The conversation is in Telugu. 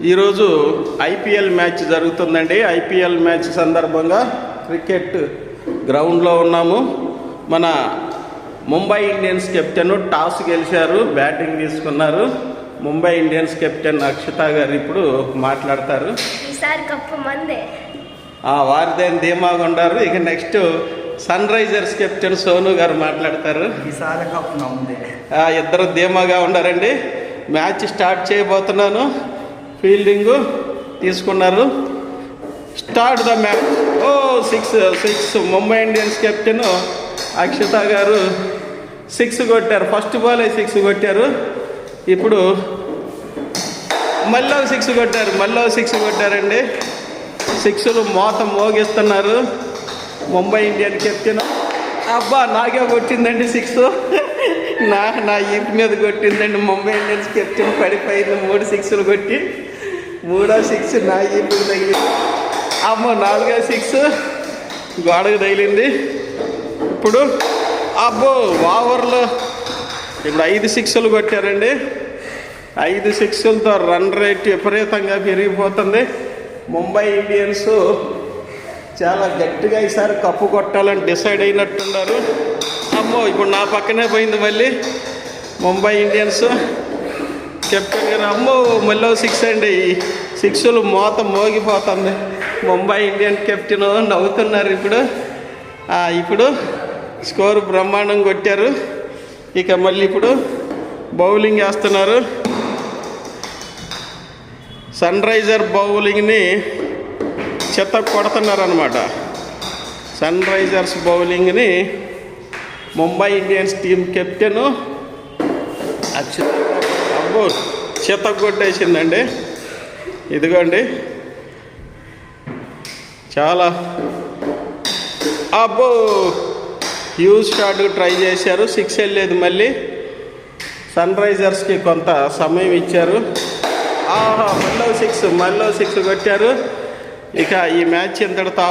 ఈరోజు ఐపీఎల్ మ్యాచ్ జరుగుతుందండి. ఐపీఎల్ మ్యాచ్ సందర్భంగా క్రికెట్ గ్రౌండ్లో ఉన్నాము. మన ముంబై ఇండియన్స్ కెప్టెన్ టాస్ గెలిచారు, బ్యాటింగ్ తీసుకున్నారు. ముంబై ఇండియన్స్ కెప్టెన్ అక్షత గారు ఇప్పుడు మాట్లాడతారు. ఈసారి కప్పు మందే. వారిదేని ధీమాగా ఉన్నారు. ఇక next Sunrisers captain Sonu గారు మాట్లాడతారు. ఈసారి కప్పు నమ్ముదే. ఇద్దరు ధీమాగా ఉండారండి. మ్యాచ్ స్టార్ట్ చేయబోతున్నాను. ఫీల్డింగు తీసుకున్నారు. Start the match. Six Mumbai Indians captain Akshata గారు 6 కొట్టారు. ఫస్ట్ బాల్ 6 కొట్టారు. ఇప్పుడు మళ్ళీ 6 కొట్టారు. మళ్ళీ 6 కొట్టారండి. 6లు మోగిస్తున్నారు ముంబై ఇండియన్ కెప్టెన్. అబ్బా, నాకే కొట్టిందండి 6. నా ఇంటి మీద కొట్టిందండి. ముంబై ఇండియన్స్ కెప్టెన్ పడిపోయింది. 3 6లు కొట్టి 3వ 6 నా ఇంటికి తగిలింది. అమ్మో, 4వ 6 గోడకు తగిలింది. ఇప్పుడు అబ్బో, ఓవర్లో ఇప్పుడు 5 6లు కొట్టారండి. 5 6లతో రన్ రేట్ విపరీతంగా పెరిగిపోతుంది. ముంబై ఇండియన్స్ చాలా గట్టిగా ఈసారి కప్పు కొట్టాలని డిసైడ్ అయినట్టున్నారు. అమ్మో, ఇప్పుడు నా పక్కనే పోయింది మళ్ళీ ముంబై ఇండియన్స్ కెప్టెన్ గారు. అమ్మో, మళ్ళీ 6 అండి. 6లు మోగిపోతుంది. ముంబై ఇండియన్ కెప్టెన్ నవ్వుతున్నారు. ఇప్పుడు స్కోర్ బ్రహ్మాండం కొట్టారు. ఇక మళ్ళీ ఇప్పుడు బౌలింగ్ వేస్తున్నారు. సన్ రైజర్ బౌలింగ్ని చెత్త కొడుతున్నారు అన్నమాట. సన్ రైజర్స్ బౌలింగ్ని Mumbai Indians team captain Akshata అబ్బో చెత్త కొట్టేసిందండి. ఇదిగోండి, చాలా అబ్బో హ్యూజ్ షాట్ ట్రై చేశారు. 6 వెళ్ళలేదు. మళ్ళీ సన్ రైజర్స్కి కొంత సమయం ఇచ్చారు. మళ్ళీ 6 కొట్టారు. ఇక ఈ మ్యాచ్ ఇంతటితో